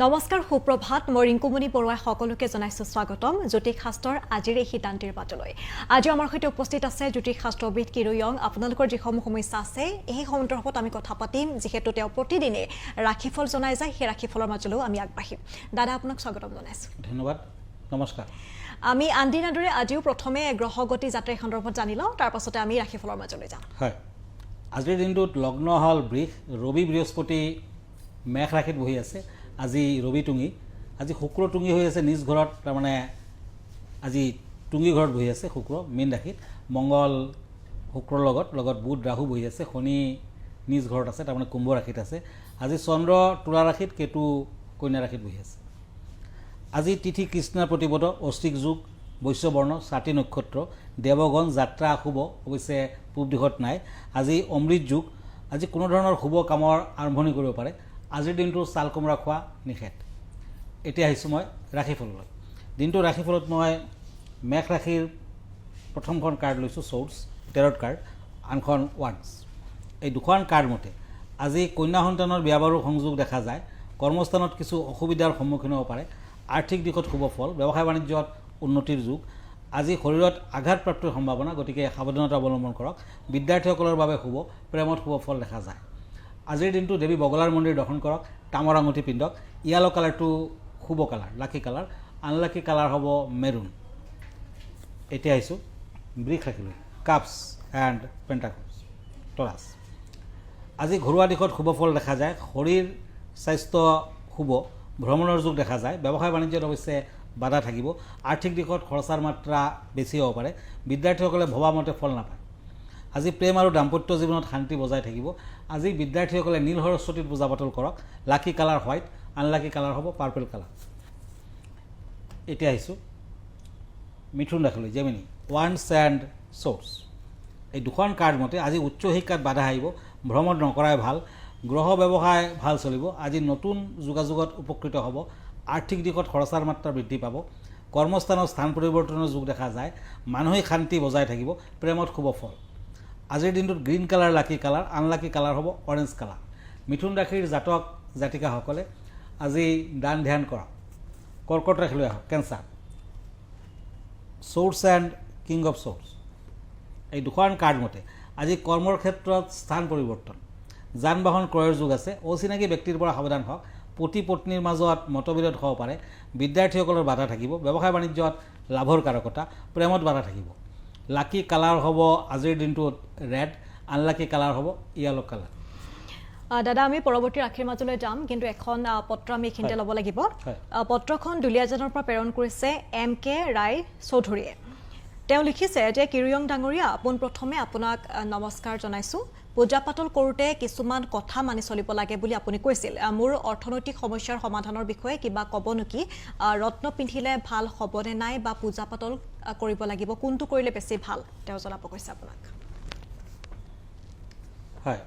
নমস্কাৰ সুপ্ৰভাত মই ৰিংকুমণি বৰুৱাই সকলোকে জনাইছো স্বাগতম জ্যোতিষ শাস্ত্ৰৰ আজিৰ এই সিদ্ধান্তিৰ পাতলৈ আজি আমাৰ সৈতে উপস্থিত আছে জ্যোতিষ শাস্ত্ৰবিদ কিৰুয়ং আপোনালোকৰ যিসমূহ সমস্যা আছে এই সন্দৰ্ভত আমি কথা পাতিম যিহেতু তেওঁ প্ৰতিদিনে ৰাশিফল জনাই যায় সেই ৰাশিফলৰ মাজলৈও আমি আগবাঢ়িম দাদা আপোনাক স্বাগতম জনাইছো ধন্যবাদ নমস্কাৰ আমি আনদিনা দৰে আজিও প্ৰথমে গ্ৰহগতি যাত্ৰাৰ সন্দৰ্ভত জানি লওঁ তাৰ পাছতে আমি ৰাশিফলৰ মাজলৈ যাম হয় আজিৰ দিনটোত লগ্ন হল বৃষ ৰবি বৃহস্পতি মেঘ ৰাশিত বহি আছে আজি ৰবি টুঙি আজি শুক্ৰ টুঙি হৈ আছে নিজ ঘৰত তাৰমানে আজি টুঙি ঘৰত বহি আছে শুক্ৰ মীন ৰাশিত মংগল শুক্ৰৰ লগত বুধ ৰাহু বহি আছে শনি নিজ ঘৰত আছে তাৰমানে কুম্ভ ৰাশিত আছে আজি চন্দ্ৰ তুলা ৰাশিত কেতু কন্যা ৰাশিত বহি আছে আজি তিথি কৃষ্ণৰ প্ৰতিপদ অষ্টিক যুগ বৈশ্যবৰ্ণ ছাতি নক্ষত্ৰ দেৱগণ যাত্ৰা শুভ অৱশ্যে পূব দিশত নাই আজি অমৃত যুগ আজি কোনো ধৰণৰ শুভ কামৰ আৰম্ভণি কৰিব পাৰে আজিৰ দিনটো চাল কোমৰা খোৱা নিষেধ এতিয়া আহিছোঁ মই ৰাশিফললৈ দিনটো ৰাশিফলত মই মেঘ ৰাশিৰ প্ৰথমখন কাৰ্ড লৈছোঁ চৰ্টছ টেৰট কাৰ্ড আনখন ওৱান্স এই দুখন কাৰ্ড মতে আজি কন্যা সন্তানৰ বিয়া বাৰুৰ সংযোগ দেখা যায় কৰ্মস্থানত কিছু অসুবিধাৰ সন্মুখীন হ'ব পাৰে আৰ্থিক দিশত শুভ ফল ব্যৱসায় বাণিজ্যত উন্নতিৰ যুগ আজি শৰীৰত আঘাতপ্ৰাপ্তিৰ সম্ভাৱনা গতিকে সাৱধানতা অৱলম্বন কৰক বিদ্যাৰ্থীসকলৰ বাবে শুভ প্ৰেমত শুভ ফল দেখা যায় আজিৰ দিনটো দেৱী বগলাৰ মন্দিৰ দৰ্শন কৰক তামৰ আঙুঠি পিন্ধক য়েলো কালাৰটো শুভ কালাৰ লাকি কালাৰ আনলাকি কালাৰ হ'ব মেৰুন এতিয়া আহিছোঁ বৃষ ৰাশিলৈ কাপছ এণ্ড পেণ্টাকলছ টৰাছ আজি ঘৰুৱা দিশত শুভ ফল দেখা যায় শৰীৰ স্বাস্থ্য শুভ ভ্ৰমণৰ যুগ দেখা যায় ব্যৱসায় বাণিজ্যত অৱশ্যে বাধা থাকিব আৰ্থিক দিশত খৰচাৰ মাত্ৰা বেছি হ'ব পাৰে বিদ্যাৰ্থীসকলে ভবামতে ফল নাপায় আজি প্ৰেম আৰু দাম্পত্য জীৱনত শান্তি বজাই থাকিব আজি বিদ্যাৰ্থীসকলে নীল সৰস্বতীত পূজা পাতল কৰক লাকি কালাৰ হোৱাইট আনলাকি কালাৰ হ'ব পাৰ্পল কালাৰ এতিয়া আহিছোঁ মিথুন ৰাশিলৈ জেমিনি ওৱান্স এণ্ড চৰ্টছ এই দুখন কাৰ্ড মতে আজি উচ্চ শিক্ষাত বাধা আহিব ভ্ৰমণ নকৰাই ভাল গ্ৰহ ব্যৱসায় ভাল চলিব আজি নতুন যোগাযোগত উপকৃত হ'ব আৰ্থিক দিশত খৰচাৰ মাত্ৰা বৃদ্ধি পাব কৰ্মস্থানৰ স্থান পৰিৱৰ্তনৰ যুগ দেখা যায় মানসিক শান্তি বজাই থাকিব প্ৰেমত শুভ ফল আজিৰ দিনটোত গ্ৰীণ কালাৰ লাকি কালাৰ আনলাকি কালাৰ হ'ব অৰেঞ্জ কালাৰ মিথুন ৰাশিৰ জাতক জাতিকাসকলে আজি দান ধ্যান কৰক কৰ্কট ৰাশিলৈ আহক cancer sorts and king of swords এই দুখন কাৰ্ড মতে আজি কৰ্মৰ ক্ষেত্ৰত স্থান পৰিৱৰ্তন যান বাহন ক্ৰয়ৰ যুগ আছে অচিনাকি ব্যক্তিৰ পৰা সাৱধান হওক পতি পত্নীৰ মাজত মতবিৰোধ হ'ব পাৰে বিদ্যাৰ্থীসকলৰ বাধা থাকিব ব্যৱসায় বাণিজ্যত লাভৰ কাৰকতা প্ৰেমত বাধা থাকিব লাকি কালাৰ হ'ব আজিৰ দিনটোত ৰেড আনলাকি কালাৰ হ'ব য়েলো কালাৰ দাদা আমি পৰৱৰ্তী ৰাশিৰ মাজলৈ যাম কিন্তু এখন পত্ৰ আমি এইখিনিতে ল'ব লাগিব পত্ৰখন দুলীয়াজানৰ পৰা প্ৰেৰণ কৰিছে MK ৰায় চৌধুৰীয়ে তেওঁ লিখিছে যে কিৰুয়ং ডাঙৰীয়া পোনপ্ৰথমে আপোনাক নমস্কাৰ জনাইছোঁ পূজা পাতল কৰোঁতে কিছুমান কথা মানি চলিব লাগে বুলি আপুনি কৈছিল মোৰ অৰ্থনৈতিক সমস্যাৰ সমাধানৰ বিষয়ে কিবা ক'ব নেকি ৰত্ন পিন্ধিলে ভাল হ'বনে নাই বা পূজা পাতল কৰিব লাগিব কোনটো কৰিলে বেছি ভাল তেওঁ জনাব কৈছে আপোনাক হয়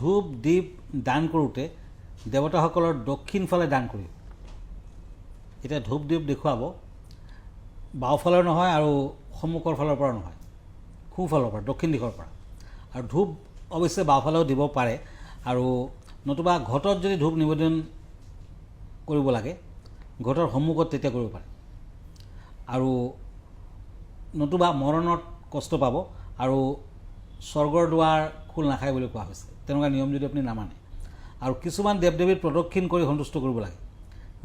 ধূপ দীপ দান কৰোঁতে দেৱতাসকলৰ দক্ষিণ ফালে দান কৰিব এতিয়া ধূপ দীপ দেখুৱাব বাওঁফালৰ নহয় আৰু সন্মুখৰ ফালৰ পৰা নহয় সোঁফালৰ পৰা দক্ষিণ দিশৰ পৰা আৰু ধূপ অৱশ্যে বাওঁফালেও দিব পাৰে আৰু নতুবা ঘটত যদি ধূপ নিবেদন কৰিব লাগে ঘটৰ সন্মুখত তেতিয়া কৰিব পাৰে আৰু নতুবা মৰণত কষ্ট পাব আৰু স্বৰ্গৰ দুৱাৰ খোল নাখায় বুলি কোৱা হৈছে তেনেকুৱা নিয়ম যদি আপুনি নামানে আৰু কিছুমান দেৱ দেৱীক প্ৰদক্ষিণ কৰি সন্তুষ্ট কৰিব লাগে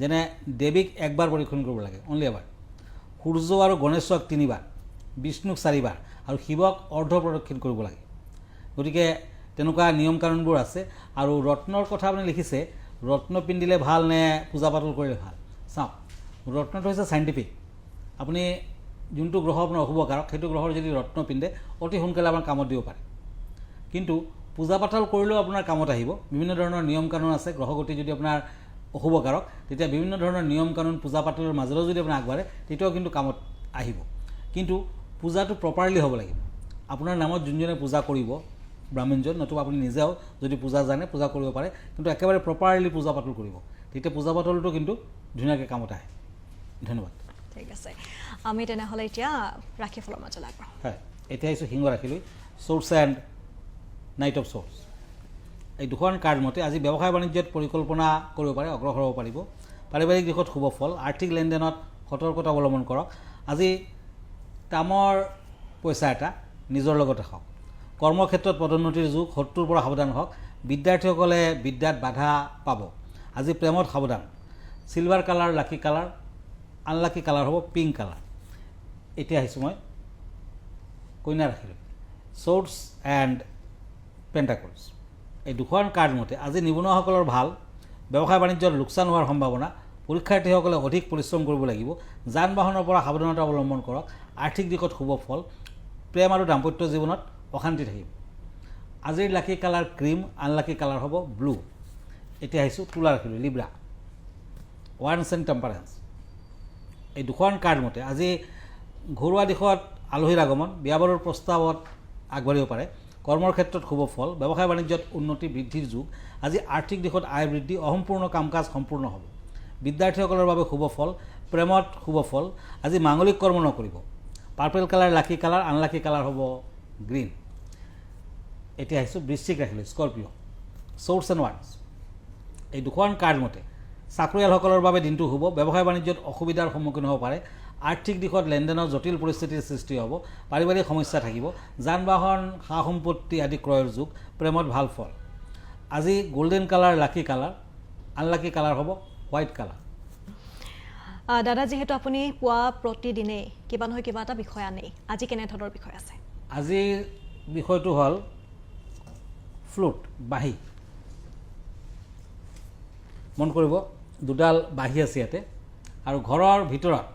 যেনে দেৱীক একবাৰ প্ৰদক্ষিণ কৰিব লাগে অনলি এবাৰ সূৰ্য আৰু গণেশক 3বাৰ বিষ্ণুক 4বাৰ আৰু শিৱক অৰ্ধ প্ৰদক্ষিণ কৰিব লাগে গতিকে তেনেকুৱা নিয়ম কানুনবোৰ আছে আৰু ৰত্নৰ কথা আপুনি লিখিছে ৰত্ন পিন্ধিলে ভাল নে পূজা পাতল কৰিলে ভাল চাওক ৰত্নটো হৈছে চাইণ্টিফিক আপুনি যোনটো গ্ৰহ আপোনাৰ অশুভকাৰক সেইটো গ্ৰহৰ যদি ৰত্ন পিন্ধে অতি সোনকালে আপোনাৰ কামত দিব পাৰে কিন্তু পূজা পাতল কৰিলেও আপোনাৰ কামত আহিব বিভিন্ন ধৰণৰ নিয়ম কানুন আছে গ্ৰহগতি যদি আপোনাৰ অশুভকাৰক তেতিয়া বিভিন্ন ধৰণৰ নিয়ম কানুন পূজা পাতলৰ মাজেৰেও যদি আপুনি আগবাঢ়ে তেতিয়াও কিন্তু কামত আহিব কিন্তু পূজাটো প্ৰপাৰলি হ'ব লাগিব আপোনাৰ নামত যোনজনে পূজা কৰিব ব্ৰাহ্মণজন নতুবা আপুনি নিজেও যদি পূজা জানে পূজা কৰিব পাৰে কিন্তু একেবাৰে প্ৰপাৰলি পূজা পাতল কৰিব তেতিয়া পূজা পাতলটো কিন্তু ধুনীয়াকৈ কামত আহে ধন্যবাদ ঠিক আছে আমি তেনেহ'লে এতিয়া ৰাশিফলৰ মাজলৈ আগবাঢ়ো হয় এতিয়া আহিছোঁ সিংহ ৰাশিলৈ swords and knight of swords এই দুখন কাৰ্ড মতে আজি ব্যৱসায় বাণিজ্যত পৰিকল্পনা কৰিব পাৰে অগ্ৰসৰ হ'ব পাৰিব পাৰিবাৰিক দিশত শুভ ফল আৰ্থিক লেনদেনত সতৰ্কতা অৱলম্বন কৰক আজি কামৰ পইচা এটা নিজৰ লগত ৰাখক কৰ্মক্ষেত্ৰত পদোন্নতিৰ যুগ শত্ৰুৰ পৰা সাৱধান হওক বিদ্যাৰ্থীসকলে বিদ্যাত বাধা পাব আজি প্ৰেমত সাৱধান সিলভাৰ কালাৰ লাকি কালাৰ আনলাকি কালাৰ হ'ব পিংক কালাৰ এতিয়া আহিছোঁ মই কইনা ৰাখিলোঁ ছৰ্ডছ এণ্ড পেণ্টাকলছ এই দুখন কাৰ্ড মতে আজি নিবনুৱাসকলৰ ভাল ব্যৱসায় বাণিজ্যত লোকচান হোৱাৰ সম্ভাৱনা পৰীক্ষাৰ্থীসকলে অধিক পৰিশ্ৰম কৰিব লাগিব যান বাহনৰ পৰা সাৱধানতা অৱলম্বন কৰক আৰ্থিক দিশত শুভ ফল প্ৰেম আৰু দাম্পত্য জীৱনত অশান্তি থাকিব আজিৰ লাকি কালাৰ ক্ৰীম আনলাকি কালাৰ হ'ব ব্লু এতিয়া আহিছোঁ তুলা ৰাখিলোঁ লিব্ৰা ওৱান্স এণ্ড টেম্পাৰেন্স এই দুখন কাৰ্ড মতে আজি ঘৰুৱা দিশত আলহীৰ আগমন বিয়া বাৰুৰ প্ৰস্তাৱত আগবাঢ়িব পাৰে কৰ্মৰ ক্ষেত্ৰত শুভ ফল ব্যৱসায় বাণিজ্যত উন্নতি বৃদ্ধিৰ যুগ আজি আৰ্থিক দিশত আয় বৃদ্ধি অসম্পূৰ্ণ কাম কাজ সম্পূৰ্ণ হ'ব বিদ্যাৰ্থীসকলৰ বাবে শুভ ফল প্ৰেমত শুভ ফল আজি মাংগলিক কৰ্ম নকৰিব পাৰ্পল কালাৰ লাকি কালাৰ আনলাকি কালাৰ হ'ব গ্ৰীণ এতিয়া আহিছোঁ বৃশ্চিক ৰাখিলোঁ স্কৰপিঅ' ছৰ্ডছ এণ্ড ওৱান্স এই দুখন কাৰ্ড মতে চাকৰিয়ালসকলৰ বাবে দিনটো শুভ ব্যৱসায় বাণিজ্যত অসুবিধাৰ সন্মুখীন হ'ব পাৰে আৰ্থিক দিশত লেনদেনৰ জটিল পৰিস্থিতিৰ সৃষ্টি হ'ব পাৰিবাৰিক সমস্যা থাকিব যান বাহন সা সম্পত্তি আদি ক্ৰয়ৰ যুগ প্ৰেমত ভাল ফল আজি গোল্ডেন কালাৰ লাকি কালাৰ আনলাকি কালাৰ হ'ব হোৱাইট কালাৰ দাদা যিহেতু আপুনি পুৱা প্ৰতিদিনে কিবা নহয় কিবা এটা বিষয় আনেই আজি কেনেধৰণৰ বিষয় আছে আজিৰ বিষয়টো হ'ল ফ্লুট বাঁহী মন কৰিব দুডাল বাঁহী আছে ইয়াতে আৰু ঘৰৰ ভিতৰত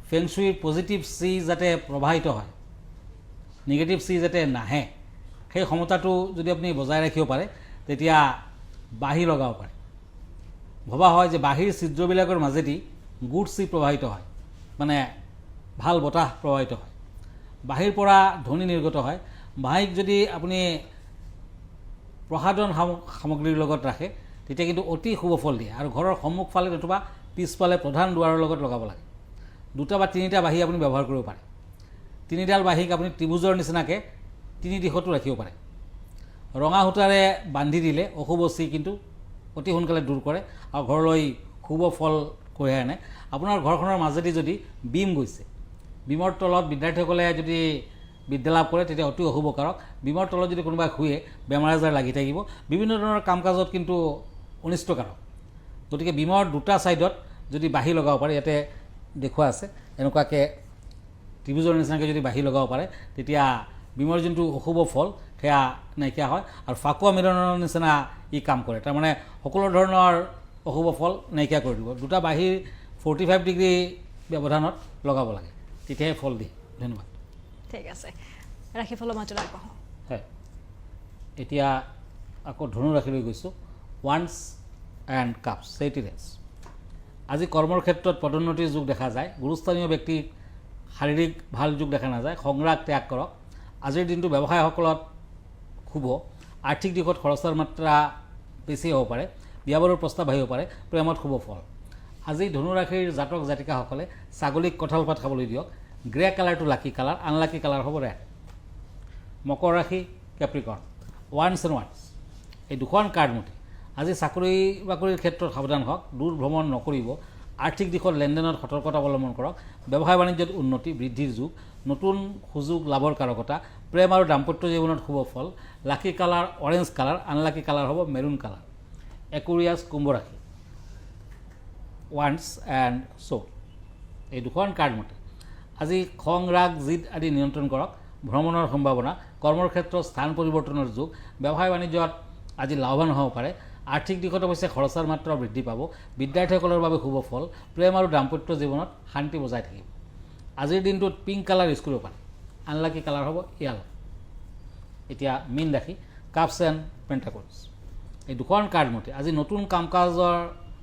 ফেংচুইৰ পজিটিভ চি যাতে প্ৰবাহিত হয় নিগেটিভ চি যাতে নাহে সেই ক্ষমতাটো যদি আপুনি বজাই ৰাখিব পাৰে তেতিয়া বাঁহী লগাব পাৰে ভবা হয় যে বাঁহীৰ ছিদ্ৰবিলাকৰ মাজেদি গুড চি প্ৰবাহিত হয় মানে ভাল বতাহ প্ৰবাহিত হয় বাঁহীৰ পৰা ধ্বনি নিৰ্গত হয় বাঁহীক যদি আপুনি প্ৰসাধন সামগ্ৰীৰ লগত ৰাখে তেতিয়া কিন্তু অতি শুভ ফল দিয়ে আৰু ঘৰৰ সন্মুখফালে নতুবা পিছফালে প্ৰধান দুৱাৰৰ লগত লগাব লাগে দুটা বা তিনিটা বাঁহী আপুনি ব্যৱহাৰ কৰিব পাৰে তিনিডাল বাঁহীক আপুনি ত্ৰিভুজৰ নিচিনাকৈ তিনি দিশতো ৰাখিব পাৰে ৰঙা সূতাৰে বান্ধি দিলে অশুভ চি কিন্তু অতি সোনকালে দূৰ কৰে আৰু ঘৰলৈ শুভ ফল কঢ়িয়াই আনে আপোনাৰ ঘৰখনৰ মাজেদি যদি বীম গৈছে বীমৰ তলত বিদ্যাৰ্থীসকলে যদি বিদ্যা লাভ কৰে তেতিয়া অতি অশুভকাৰক বীমৰ তলত যদি কোনোবাই শুয়ে বেমাৰ আজাৰ লাগি থাকিব বিভিন্ন ধৰণৰ কাম কাজত কিন্তু অনিষ্টকাৰক গতিকে বীমৰ দুটা ছাইডত যদি বাঁহী লগাব পাৰে ইয়াতে দেখুওৱা আছে এনেকুৱাকৈ ত্ৰিভুজৰ নিচিনাকৈ যদি বাঁহী লগাব পাৰে তেতিয়া বীমৰ যোনটো অশুভ ফল সেয়া নাইকিয়া হয় আৰু ফাকুৱা মিলনৰ নিচিনা ই কাম কৰে তাৰমানে সকলো ধৰণৰ অশুভ ফল নাইকিয়া কৰি দিব দুটা বাঁহীৰ 45 ডিগ্ৰী ব্যৱধানত লগাব লাগে তেতিয়াহে ফল দিয়ে ধন্যবাদ ঠিক আছে ৰাশিফলৰ মাজলৈ আগবঢ়াওঁ হয় এতিয়া আকৌ ধনু ৰাশি লৈ গৈছোঁ ওৱান্স এণ্ড কাপছ চেইটিৰেছ আজি কৰ্মৰ ক্ষেত্ৰত পদোন্নতিৰ যুগ দেখা যায় গুৰুস্থানীয় ব্যক্তিক শাৰীৰিক ভাল যুগ দেখা নাযায় সংগ্ৰাগ ত্যাগ কৰক আজিৰ দিনটো ব্যৱসায়সকলত শুভ আৰ্থিক দিশত খৰচৰ মাত্ৰা বেছি হ'ব পাৰে বিয়া বাৰুৰ প্ৰস্তাৱ আহিব পাৰে প্ৰেমত শুভ ফল আজি ধনুৰাশিৰ জাতক জাতিকাসকলে ছাগলীক কঁঠাল পাত খাবলৈ দিয়ক গ্ৰে কালাৰটো লাকি কালাৰ আনলাকি কালাৰ হ'ব ৰেড মকৰ ৰাশি কেপ্ৰিকৰ্ণ ওৱান্স এণ্ড ওৱান্স এই দুখন কাৰ্ড মতে আজি চাকৰি বাকৰিৰ ক্ষেত্ৰত সাৱধান হওক দূৰ ভ্ৰমণ নকৰিব আৰ্থিক দিশত লেনদেনত সতৰ্কতা অৱলম্বন কৰক ব্যৱসায় বাণিজ্যত উন্নতি বৃদ্ধিৰ যুগ নতুন সুযোগ লাভৰ কাৰকতা প্ৰেম আৰু দাম্পত্য জীৱনত শুভ ফল lucky colour orange colour unlucky colour হ'ব মেৰুন কালাৰ একুৰিয়াছ কুম্ভ ৰাশি ওৱান্স এণ্ড চ' এই দুখন কাৰ্ড মতে আজি খং ৰাগ জিদ আদি নিয়ন্ত্ৰণ কৰক ভ্ৰমণৰ সম্ভাৱনা কৰ্মৰ ক্ষেত্ৰত স্থান পৰিৱৰ্তনৰ যুগ ব্যৱসায় বাণিজ্যত আজি লাভৱান হ'ব পাৰে আৰ্থিক দিশত অৱশ্যে খৰচৰ মাত্ৰা বৃদ্ধি পাব বিদ্যাৰ্থীসকলৰ বাবে শুভ ফল প্ৰেম আৰু দাম্পত্য জীৱনত শান্তি বজাই থাকিব আজিৰ দিনটোত পিংক কালাৰ ইউজ কৰিব পাৰে আনলাকি কালাৰ হ'ব য়েল এতিয়া মীন ৰাশি কাপছ এণ্ড পেণ্টাকলছ এই দুখন কাৰ্ড মতে আজি নতুন কাম কাজৰ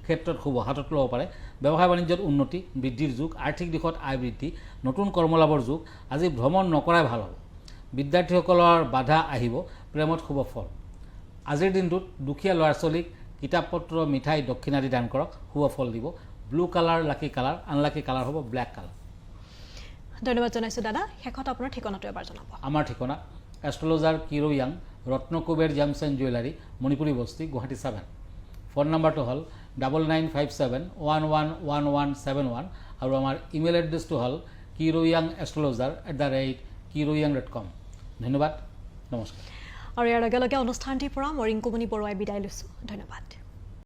ক্ষেত্ৰত শুভ হাতত ল'ব পাৰে ব্যৱসায় বাণিজ্যত উন্নতি বৃদ্ধিৰ যুগ আৰ্থিক দিশত আয় বৃদ্ধি নতুন কৰ্মলাভৰ যুগ আজি ভ্ৰমণ নকৰাই ভাল হ'ব বিদ্যাৰ্থীসকলৰ বাধা আহিব প্ৰেমত শুভ ফল আজিৰ দিনটোত দুখীয়া ল'ৰা ছোৱালীক কিতাপ পত্ৰ মিঠাই দক্ষিণ আদি দান কৰক শুভ ফল দিব ব্লু কালাৰ লাকি কালাৰ আনলাকি কালাৰ হ'ব ব্লেক কালাৰ ধন্যবাদ জনাইছোঁ দাদা শেষত আপোনাৰ ঠিকনাটো এবাৰ জনাব আমাৰ ঠিকনা এষ্ট্ৰলজাৰ কিৰো য়াং Ratnakuber gems and jewellery Manipuri Basti Guwahati 7 phone নম্বৰটো হ'ল 9957111171 আৰু আমাৰ ইমেইল এড্ৰেছটো হ'ল kiroyangastrologer@kiroyang.com ধন্যবাদ নমস্কাৰ আৰু ইয়াৰ লগে লগে অনুষ্ঠানটিৰ পৰা মই ৰিংকুমণি বৰুৱাই বিদায় লৈছোঁ ধন্যবাদ